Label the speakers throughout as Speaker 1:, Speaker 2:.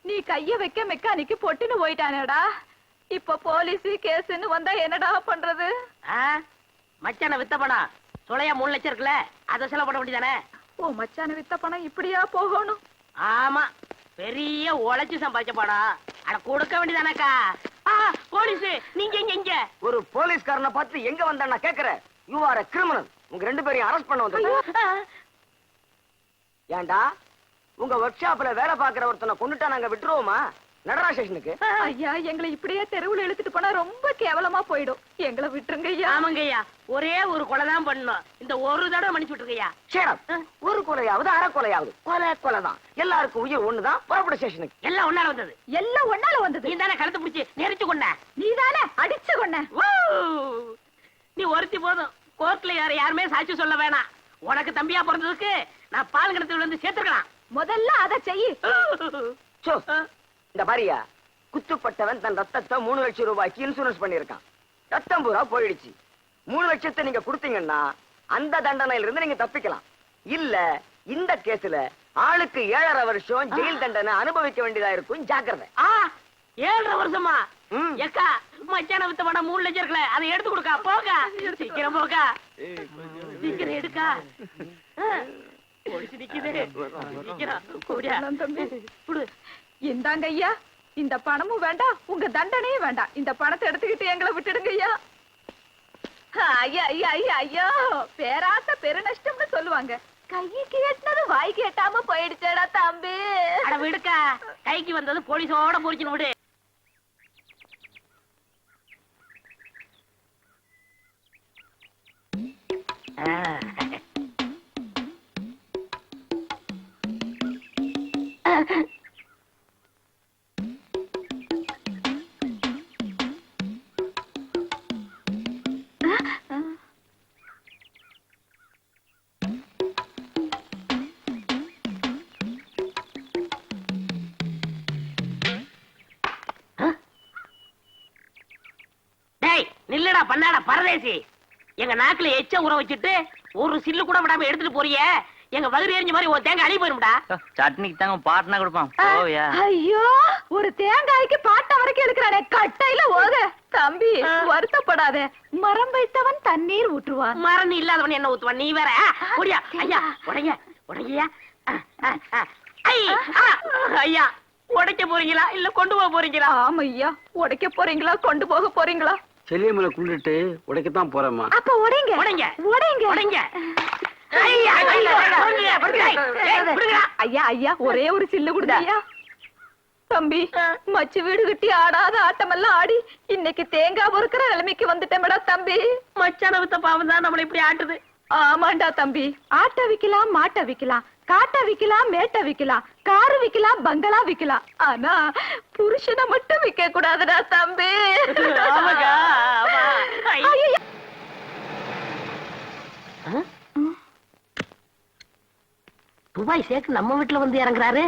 Speaker 1: நீ கைய வைக்க மெக்கானிக்கு பொட்டுன்னு போயிட்டானேடா. இப்ப போலீஸ் கேஸ்ன்னு வந்தா என்னடா பண்றது?
Speaker 2: மச்சான வித்த பணம் சுளையா 3 லட்சம் இருக்குல்ல, அதை செலவு பண்ண வேண்டியதானே?
Speaker 1: ஓ மச்சான வித்த பணம் இப்படியா போகணும்?
Speaker 2: ஆமா, பெரிய உழைச்சு சம்பாதிச்ச பணம். அட கொடுக்க வேண்டியதானக்கா. போலீஸ் நீங்க இங்க
Speaker 3: ஒரு போலீஸ்காரனை பார்த்து எங்க வந்தா கேக்குற? You are a criminal. உங்க 2 பேரையும் அரெஸ்ட் பண்ண வந்து. ஏண்டா உங்க ஒர்க் ஷாப்ல வேலை பாக்குற ஒருத்தனை கொண்டுட்டா நாங்க விட்டுருவோமா? நடராஜ ஸ்டேஷனுக்கு.
Speaker 1: ஐயா எங்களை இப்படியே தெருவுல இழுத்துட்டு போனா ரொம்ப கேவலமா போயிடும். எங்களை விட்டுருங்க ஐயா.
Speaker 2: ஆமாங்க ஐயா, ஒரே ஒரு கொலை தான் பண்ணணும். இந்த ஒரு தடவை மன்னிச்சு விட்டுருங்கய்யா.
Speaker 3: ஒரு கொலையாவது அரை கொலையாவது கொலைதான். எல்லாருக்கும் உயிர் ஒண்ணுதான். புறப்பட ஸ்டேஷனுக்கு.
Speaker 2: எல்லாம் ஒன்னால வந்தது.
Speaker 1: எல்லாம் ஒன்னால வந்தது.
Speaker 2: நீ தானே கழுத்து பிடிச்சி நெரிச்சு கொண்ட.
Speaker 1: நீ தானே அடிச்சு கொண்ட.
Speaker 2: நீ ஒருத்தி போதும். கோர்ட்ல யாருமே சாட்சி சொல்ல வேணாம். உனக்கு தம்பியா பிறந்ததுக்கு நான் பால் கிணத்துல வந்து சேர்த்துக்கலாம்.
Speaker 1: முதல்ல அதை செய்யு.
Speaker 3: இந்த பாரியா, குத்துப்பட்டவன் தன் ரத்தத்தை 3 லட்சம் ரூபாய்க்கு இன்சூரன்ஸ் பண்ணிருக்கான். ரத்தம் பூரா போயிடுச்சு. 3 லட்சத்தை நீங்க கொடுத்தீங்கன்னா அந்த தண்டனையில இருந்து நீங்க தப்பிக்கலாம். இல்ல இந்த கேஸ்ல ஆளுக்கு 7.5 வருஷம் ஜெயில் தண்டனை அனுபவிக்க வேண்டியதா இருக்கும். ஜாக்கிரதை.
Speaker 2: 7.5 வருஷமா? ஏக்கா மச்சான வித்த பணம் 3 லட்சம் இருக்குல்ல, அதை எடுத்து கொடுக்கா. போக சீக்கிரம் போக, சீக்கிரம் எடுக்கா.
Speaker 1: இந்தாங்க ஐயா, இந்த பணமும் வேண்டாம், உங்க தண்டனையும் வேண்டாம். இந்த பணத்தை எடுத்துக்கிட்டு எங்களை விட்டுடுங்க ஐயா. ஐயா ஐயா ஐயா ஐயோ, பேராசை பெருநஷ்டம்னு சொல்லுவாங்க. கைக்கு எட்டினது வாய்க்கு எட்டாம போயிடுச்சேடா தம்பி.
Speaker 2: விடுக்கா, கைக்கு வந்தது போலீஸோட போரிச்சு விடு. நில்லடா பண்ணாடா பரதேசி. எங்க நாக்குல எச்ச உற வச்சுட்டு ஒரு சில்லு கூட விடாம எடுத்துட்டு போறிய. எங்க வயிறு எரிஞ்ச மாதிரி ஒரு தேங்காய் அழி போயிரும்டா.
Speaker 4: சட்னிக்கு தாங்க பாட்டனா கொடுப்பான்.
Speaker 1: ஐயோ, ஒரு தேங்காய்க்கு பாட்டை வரைக்கும் எடுக்கிறானே, கட்டையில ஓக. தம்பி வருத்தப்படாத, மரம் வைத்தவன் தண்ணீர் ஊற்றுவான்.
Speaker 2: மரம் இல்லாதவன் என்ன ஊத்துவான்? நீ வேற. ஓடியா ஐயா, உடைங்க உடைங்கயா. ஐயா, உடைக்க போறீங்களா இல்ல கொண்டு போக போறீங்களா?
Speaker 1: ஆமா ஐயா, உடைக்க போறீங்களா கொண்டு போக போறீங்களா?
Speaker 5: செல்லியம்மனை கும்பிட்டு உடைக்கத்தான் போறேம்மா.
Speaker 1: அப்ப உடைங்க
Speaker 2: உடைங்க
Speaker 1: உடைங்க
Speaker 2: உடைங்க.
Speaker 1: ஐயா ஐயா, ஒரே ஒரு சில்லு கொடுங்க ஐயா. தம்பி, மச்சு வீடு கட்டி ஆடாத ஆட்டமெல்லாம் ஆடி இன்னைக்கு தேங்காய் பொறுக்கிற நிலைமைக்கு வந்துட்டேன்டா தம்பி.
Speaker 2: மச்சான வித்த பாவம் தான் நம்மள இப்படி ஆட்டுது.
Speaker 1: ஆமாண்டா தம்பி, ஆட்ட விக்கலாம், மாட்ட விக்கலாம், காட்ட விக்கலாம், மேட்ட விக்கலாம், காரு விக்கலாம், பங்களா விக்கலாம். ஆனா புருஷனை மட்டும் விக்க கூடாதுடா தம்பி.
Speaker 2: துபாய் சேக்கு நம்ம வீட்டுல வந்து இறங்குறாரு.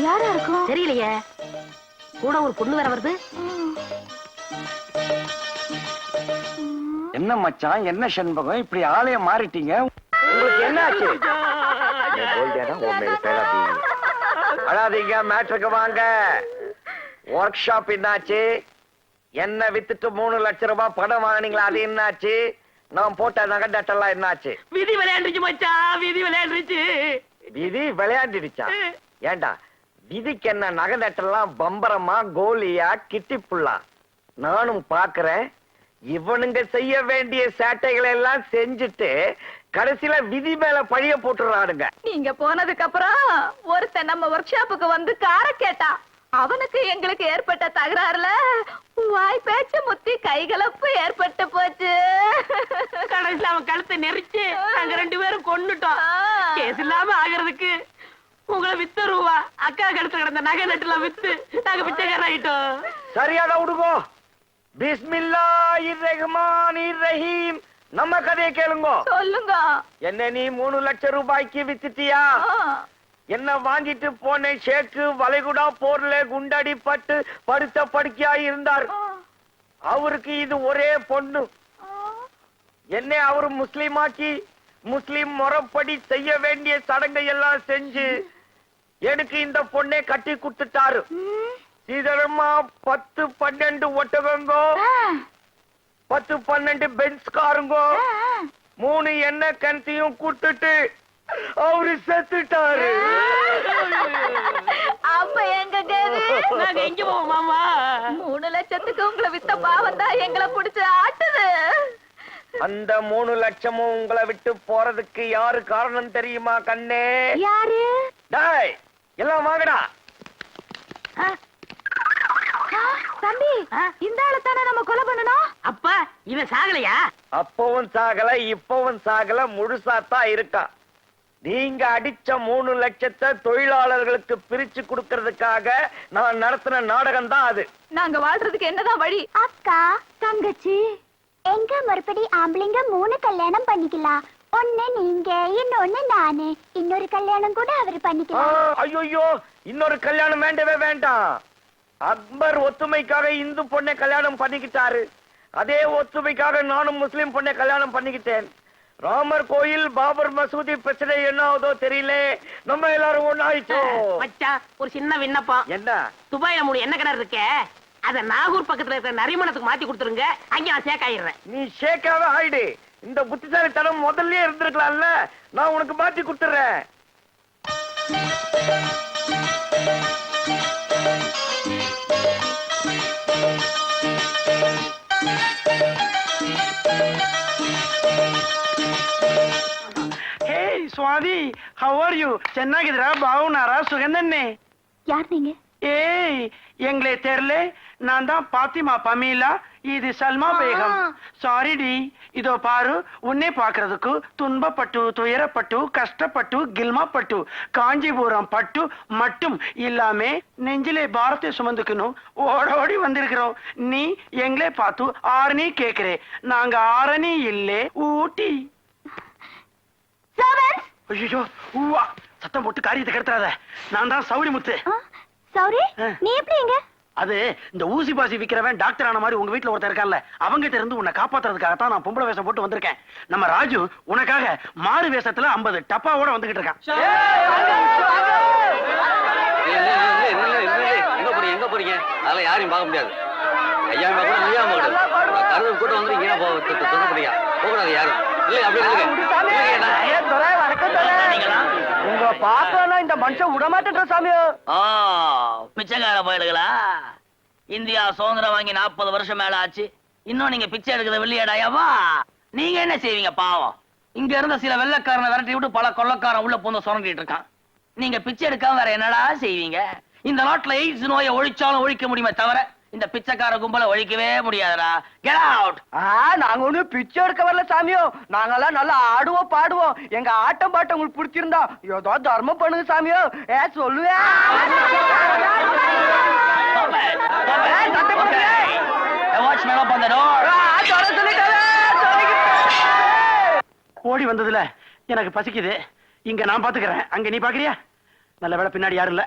Speaker 1: யாரா இருக்கும்
Speaker 2: தெரியலையே. கூட ஒரு பொண்ணு வேற வருது.
Speaker 3: என்ன மச்சான், என்ன செண்பகம், இப்படி ஆலய மாறிட்டீங்க? உங்களுக்கு என்ன ஆச்சு? அழாதீங்க, மேட்ருக்கு வாங்க. ஒர்க் ஷாப் என்னாச்சு? என்ன வித்துட்டு 3 லட்சம் ரூபாய் பணம் வாங்கினீங்களா, அது என்னாச்சு? நான் போட்ட நகை நட்டெல்லாம் என்னாச்சு?
Speaker 2: விதி விளையாண்டுச்சு மச்சான், விதி விளையாண்டுச்சு.
Speaker 3: விதி விளையாண்டுடுச்சா? ஏண்டா, விதிக்கு என்ன நகை நட்டெல்லாம் பம்பரமா, கோலியா, கிட்டி புள்ளா? நானும் பாக்குறேன். இவனுங்க செய்ய வேண்டிய சேட்டைகளை எல்லாம் செஞ்சுட்டு கடைசியில விதி மேல பழிய போட்டுறானுங்க.
Speaker 1: நீங்க போனதுக்கு அப்புறம் ஒருத்தன் நம்ம ஒர்க் ஷாப்புக்கு வந்து கார கேட்டா. அவனுக்கு எங்களுக்கு ஏற்பட்ட தகராறுல வாய் பேச்சு முத்தி கைகலப்பு ஏற்பட்டு போச்சு.
Speaker 2: கடைசியில அவன் கழுத்தை நெரிச்சு நாங்க 2 பேரும் கொன்னுட்டோம். கேஸ் இல்லாம ஆகிறதுக்கு உங்களை வித்த ரூபா அக்கா கழுத்துல கிடந்த நகை நட்டுலாம் வித்து நாங்க பிச்சைக்காரன் ஆயிட்டோம்.
Speaker 3: சரியாத விடுங்கோ. பிஸ்மில்லாஹிர் ரஹ்மானிர் ரஹீம். நம்ம கதையை கேளுங்க.
Speaker 1: சொல்லுங்க.
Speaker 3: என்ன நீ 3 லட்சம் ரூபாய்க்கு வித்துட்டியா? என்ன வாங்கிட்டு போன ஷேக்கு வளைகுடா போர்ல குண்டடி பட்டு படுத்த படுக்கையா இருந்தார். அவருக்கு இது ஒரே பொண்ணு. என்ன அவரு முஸ்லிமாக்கி முஸ்லிம் முறைப்படி செய்ய வேண்டிய சடங்கை எல்லாம் செஞ்சு
Speaker 6: எனக்கு இந்த பொண்ணை கட்டி கொடுத்துட்டாரு. சீதரம்மா 10 12 ஒட்டகங்கோ, 10 12 பென்ஸ் காருங்கோ, 3 எண்ணெய் கிணத்தையும் கூட்டுட்டு அவரு செத்துட்டாரு.
Speaker 1: அப்ப எங்க கேது
Speaker 2: நாங்க எங்க போவோம் மாமா?
Speaker 1: 3 லட்சத்துக்கு உங்களை வித்த பாவம் தான் எங்களை புடிச்சு ஆட்டுது.
Speaker 6: அந்த 3 லட்சமும் உங்களை விட்டு போறதுக்கு யாரு காரணம் தெரியுமா கண்ணே?
Speaker 1: யாரு?
Speaker 6: டேய் எல்லாம் வாங்கடா.
Speaker 1: தம்பி, இந்த ஆளத்தானே நம்ம கொலை பண்ணணும்.
Speaker 2: அப்ப இவன் சாகலையா?
Speaker 6: அப்பவும் சாகல, இப்பவும் சாகல, முழுசாத்தான் இருக்கா. நீங்க அடிச்ச 3 லட்சத்தை தொழிலாளர்களுக்கு பிரிச்சு கொடுக்கறதுக்காக நான் நடத்தின நாடகம் தான் அது.
Speaker 1: நாங்க வாழ்றதுக்கு என்னதான் வழி?
Speaker 7: அக்கா தங்கச்சி எங்க மறுபடி ஆம்பளைங்க 3 கல்யாணம் பண்ணிக்கலாம். ஒண்ணு நீங்க, இன்னொன்னு நானு, இன்னொரு கல்யாணம் கூட அவரு பண்ணிக்கலாம்.
Speaker 6: ஐயோ, இன்னொரு கல்யாணம் வேண்டவே வேண்டாம். அக்பர் ஒத்துமைக்காக இந்து பொண்ணை கல்யாணம் பண்ணிக்கிட்டாரு. அதே ஒத்துமைக்காக நானும் முஸ்லிம் பொண்ணை கல்யாணம் பண்ணிக்கிட்டேன். ராமர் கோயில், பாபர் மசூதி பிரச்சனை என்ன ஆகுதோ தெரியல, நம்ம எல்லாரும் ஒண்ணாயிட்டோம்.
Speaker 2: மச்சான், ஒரு சின்ன விண்ணப்பம்.
Speaker 6: என்ன?
Speaker 2: துபாயில 3 எண்ணெய் கிணறு இருக்கே, அத நாகூர் பக்கத்துல இருக்கிற நரிமணத்துக்கு மாத்தி கொடுத்துருங்க. அங்க நான் சேக் ஆயிடுறேன்.
Speaker 6: நீ ஷேக்காவே ஆயிடு. இந்த புத்திசாலித்தனம் முதல்லயே இருந்திருக்கலாம்ல. நான் உனக்கு மாத்தி கொடுத்துறேன்.
Speaker 5: ಸ್ವಾದಿ ಹೌ ಆರ್ ಯು? ಚೆನ್ನಾಗಿದ್ರಾ? ಬಾವುನಾರಾ? ಸುಗಂಧನ್ನೇ?
Speaker 7: யார் நீங்க?
Speaker 5: ஏய், எங்களே தெரியல. நான் தான் பாத்திமா பமீலா, இது சல்மா பேகம். Sorry D. இதோ பாரு, உன்னை பாக்குறதுக்கு துன்பப்பட்டு, துயரப்பட்டு, கஷ்டப்பட்டு, கில்மாப்பட்டு, காஞ்சிபுரம் பட்டு மட்டும் இல்லாம நெஞ்சிலே பாரத்தை சுமந்துக்கணும் ஓடோடி வந்திருக்கிறோம். நீ எங்களே பார்த்து ஆரணி கேக்குறே. நாங்க ஆரணி இல்லே, ஊட்டி. ஐயோ, ஊவா சத்தம் போட்டு காரியத்தை கெடுத்துறாத. நான் தான் சௌரி முத்து.
Speaker 7: சாரி, நீ எப்படி எங்க?
Speaker 5: அது இந்த ஊசி பாசி விக்கிறவன் டாக்டர் ஆன மாதிரி உங்க வீட்டுல ஒருத்தர் இருக்கான்ல, அவங்கிட்ட இருந்து உன்னை காப்பாத்துறதுக்காகத்தான் நான் பொம்பளை வேஷம் போட்டு வந்திருக்கேன். நம்ம ராஜு உனக்காக மாறு வேஷத்துல 50 டப்பாவோட வந்துகிட்டு இருக்கான்.
Speaker 4: எங்க போறீங்க? அதெல்லாம் யாரையும் பார்க்க முடியாது. ஐயா கூட முடியாம கருது கூட்டம் வந்து இங்கே சொல்ல முடியா போகக்கூடாது யாரும். இல்லை
Speaker 3: உங்க பாக்கனா இந்த மனுஷன் விடமாட்டேன்ற சாமியோ.
Speaker 4: பிச்சைக்கார பயலுகளா? இந்தியா சுதந்திரம் வாங்கி 40 வருஷம் மேல ஆச்சு. இன்னும் நீங்க பிச்சை எடுக்கிற வெள்ளியடாயாவா? நீங்க என்ன செய்வீங்க பாவம்? இங்க இருந்த சில வெள்ளைக்காரனை விரட்டி விட்டு பல கொள்ளக்காரன் உள்ள பூந்து சுரண்டிட்டு இருக்கான். நீங்க பிச்சை எடுக்காம வேற என்னடா செய்வீங்க? இந்த நாட்டுல எய்ட்ஸ் நோயை ஒழிச்சாலும் ஒழிக்க முடியுமே தவிர இந்த பிச்சைக்கார கும்பலை ஒழிக்கவே முடியாதுடா. Get out.
Speaker 3: நாங்க ஒண்ணு பிச்சை எடுக்க வரல சாமியோ. நாங்கெல்லாம் நல்லா ஆடுவோம், பாடுவோம். எங்க ஆட்டம் பாட்டம் உங்களுக்கு பிடிச்சிருந்தா ஏதோ தர்மம் பண்ணுங்க சாமியோ. சொல்லுவேன்.
Speaker 4: Watchman, open the door.
Speaker 5: ஓடி வந்ததுல எனக்கு பசிக்குது. இங்க நான் பாத்துக்கிறேன், அங்க நீ பாக்குறியா? நல்ல வேளை பின்னாடி யாரும் இல்ல.